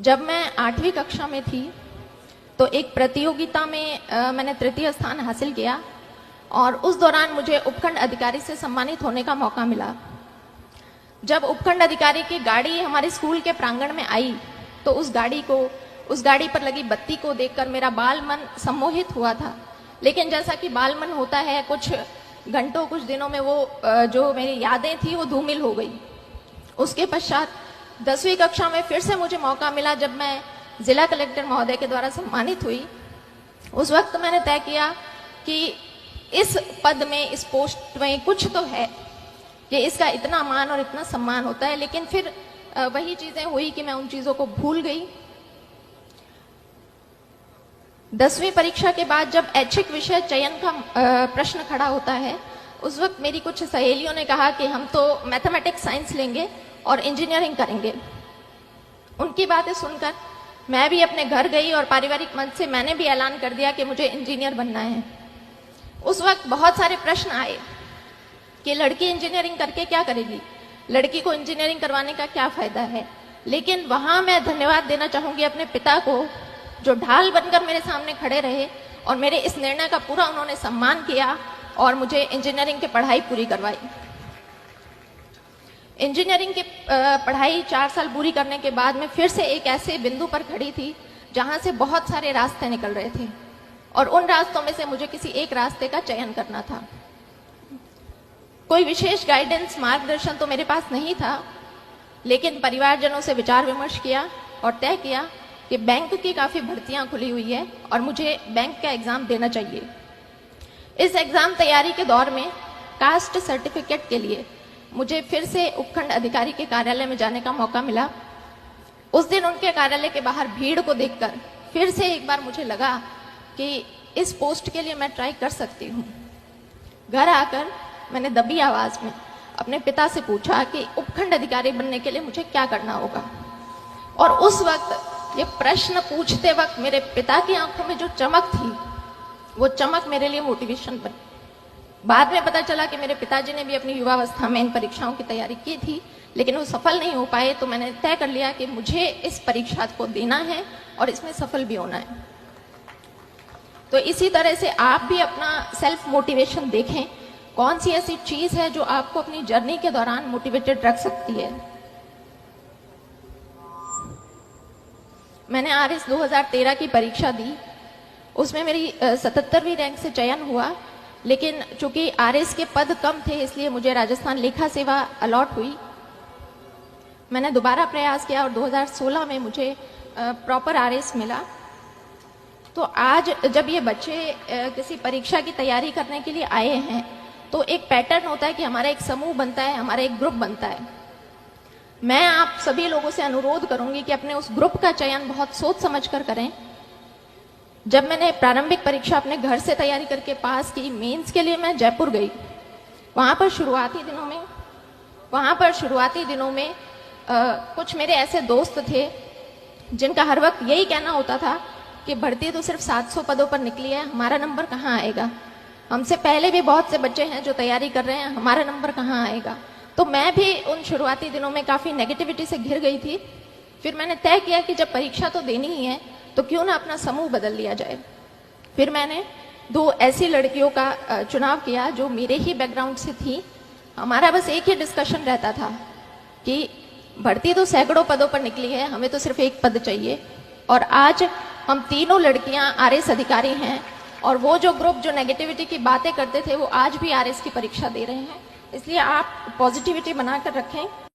जब मैं 8वीं कक्षा में थी तो एक प्रतियोगिता में मैंने तृतीय स्थान हासिल किया और उस दौरान मुझे उपखंड अधिकारी से सम्मानित होने का मौका मिला। जब उपखंड अधिकारी की गाड़ी हमारे स्कूल के प्रांगण में आई तो उस गाड़ी पर लगी बत्ती को देखकर मेरा बाल मन सम्मोहित हुआ था। लेकिन जैसा कि बाल मन होता है, कुछ घंटों कुछ दिनों में वो जो मेरी यादें थी वो धूमिल हो गई। उसके पश्चात 10वीं कक्षा में फिर से मुझे मौका मिला जब मैं जिला कलेक्टर महोदय के द्वारा सम्मानित हुई। उस वक्त मैंने तय किया कि इस पद में, इस पोस्ट में कुछ तो है कि इसका इतना मान और इतना सम्मान होता है। लेकिन फिर वही चीजें हुई कि मैं उन चीजों को भूल गई। 10वीं परीक्षा के बाद जब ऐच्छिक विषय चयन का प्रश्न खड़ा होता है, उस वक्त मेरी कुछ सहेलियों ने कहा कि हम तो मैथमेटिक्स साइंस लेंगे और इंजीनियरिंग करेंगे। उनकी बातें सुनकर मैं भी अपने घर गई और पारिवारिक मंच से मैंने भी ऐलान कर दिया कि मुझे इंजीनियर बनना है। उस वक्त बहुत सारे प्रश्न आए कि लड़की इंजीनियरिंग करके क्या करेगी, लड़की को इंजीनियरिंग करवाने का क्या फायदा है। लेकिन वहां मैं धन्यवाद देना चाहूंगी अपने पिता को, जो ढाल बनकर मेरे सामने खड़े रहे और मेरे इस निर्णय का पूरा उन्होंने सम्मान किया और मुझे इंजीनियरिंग की पढ़ाई पूरी करवाई। इंजीनियरिंग की पढ़ाई 4 साल पूरी करने के बाद मैं फिर से एक ऐसे बिंदु पर खड़ी थी जहां से बहुत सारे रास्ते निकल रहे थे और उन रास्तों में से मुझे किसी एक रास्ते का चयन करना था। कोई विशेष गाइडेंस, मार्गदर्शन तो मेरे पास नहीं था, लेकिन परिवारजनों से विचार विमर्श किया और तय किया कि बैंक की काफी भर्तियां खुली हुई है और मुझे बैंक का एग्जाम देना चाहिए। इस एग्जाम तैयारी के दौर में कास्ट सर्टिफिकेट के लिए मुझे फिर से उपखंड अधिकारी के कार्यालय में जाने का मौका मिला। उस दिन उनके कार्यालय के बाहर भीड़ को देखकर फिर से एक बार मुझे लगा कि इस पोस्ट के लिए मैं ट्राई कर सकती हूँ। घर आकर मैंने दबी आवाज में अपने पिता से पूछा कि उपखंड अधिकारी बनने के लिए मुझे क्या करना होगा। और उस वक्त ये प्रश्न पूछते वक्त मेरे पिता की आंखों में जो चमक थी, वो चमक मेरे लिए मोटिवेशन बनी। बाद में पता चला कि मेरे पिताजी ने भी अपनी युवावस्था में इन परीक्षाओं की तैयारी की थी, लेकिन वो सफल नहीं हो पाए। तो मैंने तय कर लिया कि मुझे इस परीक्षा को देना है और इसमें सफल भी होना है। तो इसी तरह से आप भी अपना सेल्फ मोटिवेशन देखें, कौन सी ऐसी चीज है जो आपको अपनी जर्नी के दौरान मोटिवेटेड रख सकती है। मैंने आरएस 2013 की परीक्षा दी, उसमें मेरी 77वीं रैंक से चयन हुआ। लेकिन चूंकि आरएस के पद कम थे, इसलिए मुझे राजस्थान लेखा सेवा अलॉट हुई। मैंने दोबारा प्रयास किया और 2016 में मुझे प्रॉपर आरएस मिला। तो आज जब ये बच्चे किसी परीक्षा की तैयारी करने के लिए आए हैं, तो एक पैटर्न होता है कि हमारा एक समूह बनता है, हमारा एक ग्रुप बनता है। मैं आप सभी लोगों से अनुरोध करूंगी कि अपने उस ग्रुप का चयन बहुत सोच समझ कर करें। जब मैंने प्रारंभिक परीक्षा अपने घर से तैयारी करके पास की, मेंस के लिए मैं जयपुर गई। वहां पर शुरुआती दिनों में कुछ मेरे ऐसे दोस्त थे जिनका हर वक्त यही कहना होता था कि भर्ती तो सिर्फ 700 पदों पर निकली है, हमारा नंबर कहाँ आएगा। हमसे पहले भी बहुत से बच्चे हैं जो तैयारी कर रहे हैं, हमारा नंबर कहाँ आएगा। तो मैं भी उन शुरुआती दिनों में काफी नेगेटिविटी से घिर गई थी। फिर मैंने तय किया कि जब परीक्षा तो देनी ही है, तो क्यों ना अपना समूह बदल लिया जाए। फिर मैंने 2 ऐसी लड़कियों का चुनाव किया जो मेरे ही बैकग्राउंड से थी। हमारा बस एक ही डिस्कशन रहता था कि भर्ती तो सैकड़ों पदों पर निकली है, हमें तो सिर्फ एक पद चाहिए। और आज हम तीनों लड़कियां आरएस अधिकारी हैं और वो जो ग्रुप जो नेगेटिविटी की बातें करते थे, वो आज भी आरएस की परीक्षा दे रहे हैं। इसलिए आप पॉजिटिविटी बनाकर रखें।